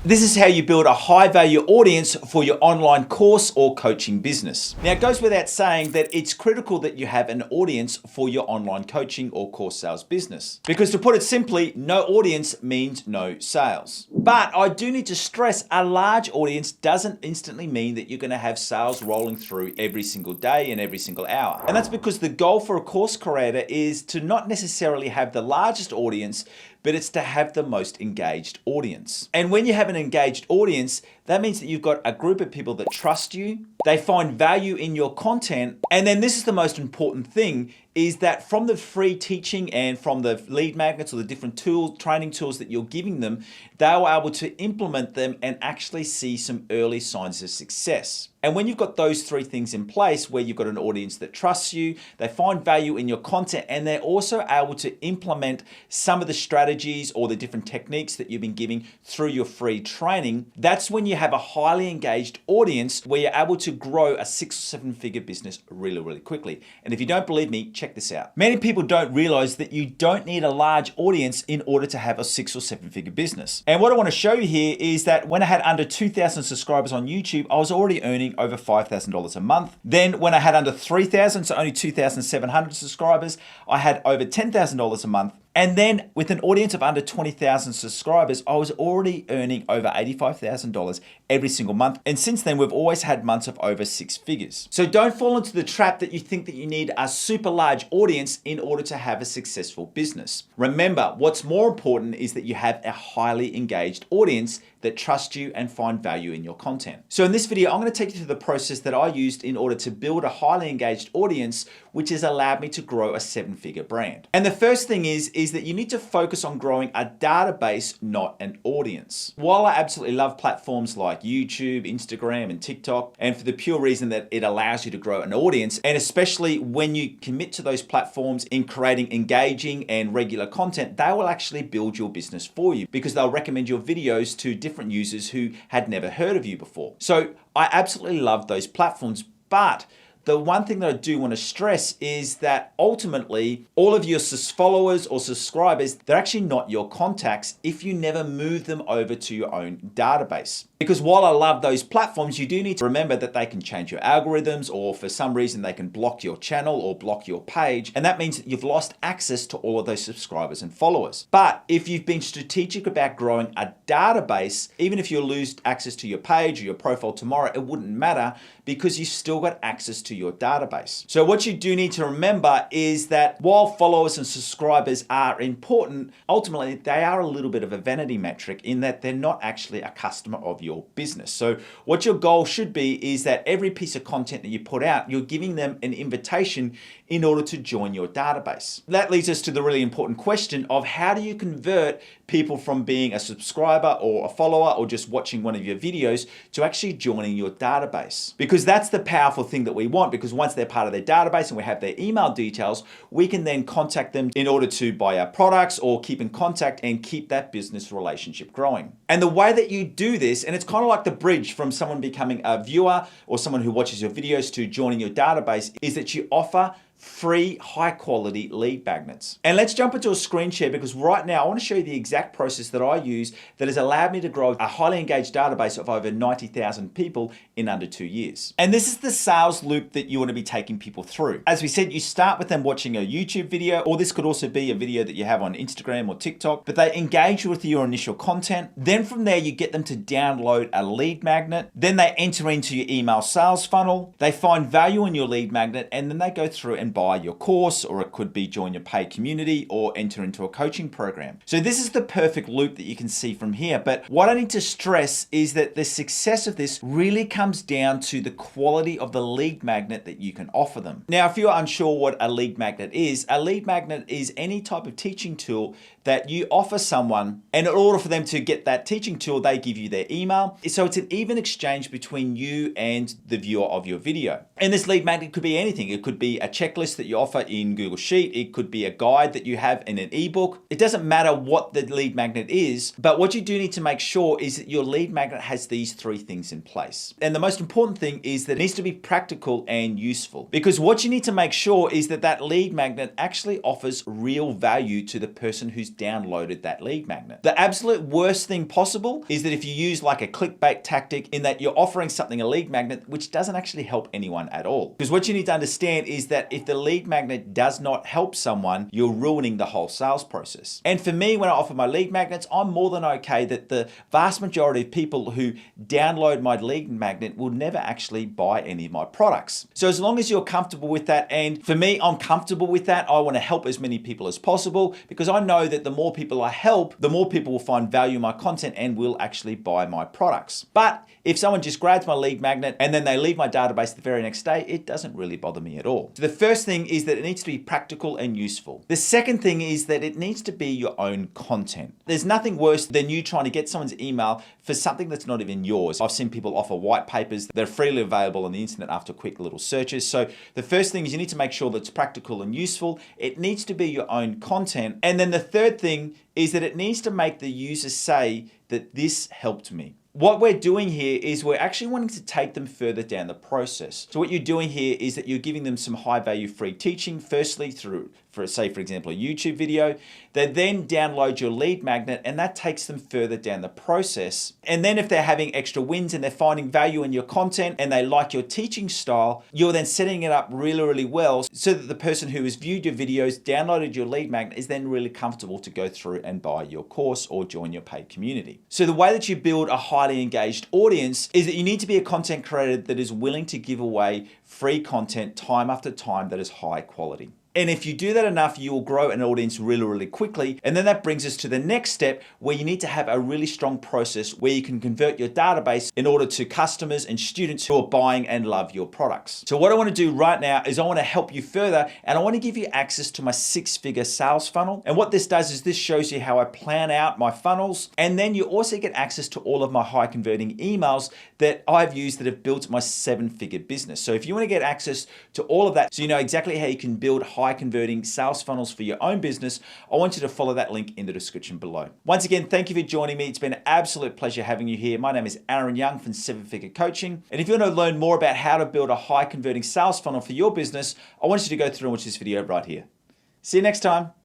This is how you build a high value audience for your online course or coaching business. Now, it goes without saying that it's critical that you have an audience for your online coaching or course sales business. Because to put it simply, no audience means no sales. But I do need to stress, a large audience doesn't instantly mean that you're going to have sales rolling through every single day and every single hour. And that's because the goal for a course creator is to not necessarily have the largest audience, but it's to have the most engaged audience. And when you have an engaged audience, that means that you've got a group of people that trust you, they find value in your content, and then this is the most important thing, is that from the free teaching and from the lead magnets or the different training tools that you're giving them, they are able to implement them and actually see some early signs of success. And when you've got those three things in place, where you've got an audience that trusts you, they find value in your content, and they're also able to implement some of the strategies or the different techniques that you've been giving through your free training, that's when you have a highly engaged audience where you're able to grow a 6 or 7 figure business really, really quickly. And if you don't believe me, check this out. Many people don't realize that you don't need a large audience in order to have a 6 or 7 figure business. And what I want to show you here is that when I had under 2,000 subscribers on YouTube, I was already earning over $5,000 a month. Then when I had under 3,000, so only 2,700 subscribers, I had over $10,000 a month. And then with an audience of under 20,000 subscribers, I was already earning over $85,000 every single month. And since then, we've always had months of over 6 figures. So don't fall into the trap that you think that you need a super large audience in order to have a successful business. Remember, what's more important is that you have a highly engaged audience that trust you and find value in your content. So in this video, I'm going to take you through the process that I used in order to build a highly engaged audience, which has allowed me to grow a 7-figure brand. And the first thing is that you need to focus on growing a database, not an audience. While I absolutely love platforms like YouTube, Instagram, and TikTok, and for the pure reason that it allows you to grow an audience, and especially when you commit to those platforms in creating engaging and regular content, they will actually build your business for you because they'll recommend your videos to different users who had never heard of you before. So I absolutely love those platforms, but the one thing that I do want to stress is that ultimately all of your followers or subscribers, they're actually not your contacts if you never move them over to your own database. Because while I love those platforms, you do need to remember that they can change your algorithms, or for some reason they can block your channel or block your page. And that means that you've lost access to all of those subscribers and followers. But if you've been strategic about growing a database, even if you lose access to your page or your profile tomorrow, it wouldn't matter because you've still got access to your database. So what you do need to remember is that while followers and subscribers are important, ultimately they are a little bit of a vanity metric in that they're not actually a customer of your business. So what your goal should be is that every piece of content that you put out, you're giving them an invitation in order to join your database. That leads us to the really important question of how do you convert people from being a subscriber or a follower or just watching one of your videos to actually joining your database? Because that's the powerful thing that we want, because once they're part of their database and we have their email details, we can then contact them in order to buy our products or keep in contact and keep that business relationship growing. And the way that you do this, and it's kind of like the bridge from someone becoming a viewer or someone who watches your videos to joining your database, is that you offer free high quality lead magnets. And let's jump into a screen share, because right now I want to show you the exact process that I use that has allowed me to grow a highly engaged database of over 90,000 people in under 2 years. And this is the sales loop that you want to be taking people through. As we said, you start with them watching a YouTube video, or this could also be a video that you have on Instagram or TikTok, but they engage with your initial content. Then from there, you get them to download a lead magnet. Then they enter into your email sales funnel. They find value in your lead magnet, and then they go through and buy your course, or it could be join your paid community or enter into a coaching program. So this is the perfect loop that you can see from here. But what I need to stress is that the success of this really comes down to the quality of the lead magnet that you can offer them. Now, if you're unsure what a lead magnet is any type of teaching tool that you offer someone, and in order for them to get that teaching tool, they give you their email. So it's an even exchange between you and the viewer of your video. And this lead magnet could be anything. It could be a checklist that you offer in Google Sheet. It could be a guide that you have in an ebook. It doesn't matter what the lead magnet is, but what you do need to make sure is that your lead magnet has these 3 things in place. And the most important thing is that it needs to be practical and useful, because what you need to make sure is that that lead magnet actually offers real value to the person who's downloaded that lead magnet. The absolute worst thing possible is that if you use like a clickbait tactic in that you're offering something a lead magnet, which doesn't actually help anyone at all. Because what you need to understand is that if the lead magnet does not help someone, you're ruining the whole sales process. And for me, when I offer my lead magnets, I'm more than okay that the vast majority of people who download my lead magnet will never actually buy any of my products. So as long as you're comfortable with that, and for me, I'm comfortable with that, I want to help as many people as possible because I know that the more people I help, the more people will find value in my content and will actually buy my products. But if someone just grabs my lead magnet and then they leave my database the very next day, it doesn't really bother me at all. So the first thing is that it needs to be practical and useful. The second thing is that it needs to be your own content. There's nothing worse than you trying to get someone's email for something that's not even yours. I've seen people offer white papers that are freely available on the internet after quick little searches. So the first thing is you need to make sure that it's practical and useful. It needs to be your own content. And then the third thing is that it needs to make the user say that this helped me. What we're doing here is we're actually wanting to take them further down the process. So what you're doing here is that you're giving them some high value free teaching, firstly through, for example, a YouTube video. They then download your lead magnet and that takes them further down the process. And then if they're having extra wins and they're finding value in your content and they like your teaching style, you're then setting it up really, really well so that the person who has viewed your videos, downloaded your lead magnet is then really comfortable to go through and buy your course or join your paid community. So the way that you build a highly engaged audience is that you need to be a content creator that is willing to give away free content time after time that is high quality. And if you do that enough, you will grow an audience really, really quickly. And then that brings us to the next step where you need to have a really strong process where you can convert your database in order to customers and students who are buying and love your products. So what I want to do right now is I want to help you further and I want to give you access to my 6-figure sales funnel. And what this does is this shows you how I plan out my funnels. And then you also get access to all of my high converting emails that I've used that have built my 7-figure business. So if you want to get access to all of that, so you know exactly how you can build high converting sales funnels for your own business, I want you to follow that link in the description below. Once again, thank you for joining me. It's been an absolute pleasure having you here. My name is Aaron Young from 7-Figure Coaching. And if you want to learn more about how to build a high converting sales funnel for your business, I want you to go through and watch this video right here. See you next time.